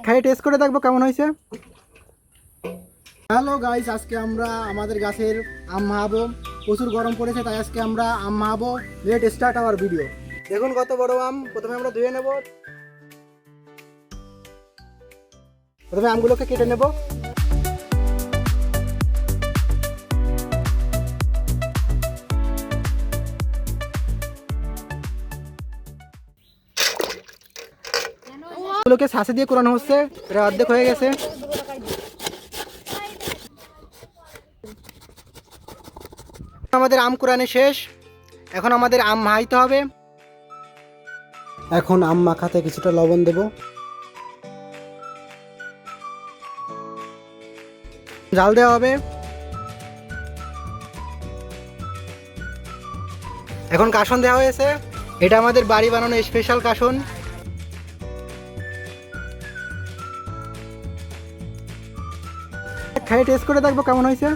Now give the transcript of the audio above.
খাই টেস্ট করে দেখবো কেমন হয়েছে। হ্যালো গাইস, আজকে আমরা আমাদের গাছের আম মাহাবো। প্রচুর গরম পড়েছে, তাই আজকে আমরা আম মাহাবো। Let start our video. দেখুন কত বড় আম। প্রথমে আমরা ধুয়ে নেব। প্রথমে আমগুলোকে কেটে নেব। আমগুলোকে ছাঁচে দিয়ে কোরানো হচ্ছে, এটা অর্ধেক হয়ে গেছে। আমাদের আম কুড়ানো শেষ, এখন আমাদের আম মাখাইতে হবে। এখন আম মাখাতে কিছুটা লবণ দেব, জাল দেওয়া হবে। এখন কাসন দেওয়া হয়েছে, এটা আমাদের বাড়ি বানানো স্পেশাল কাসন। খাই টেস্ট করে দেখবো কেমন হয়েছে।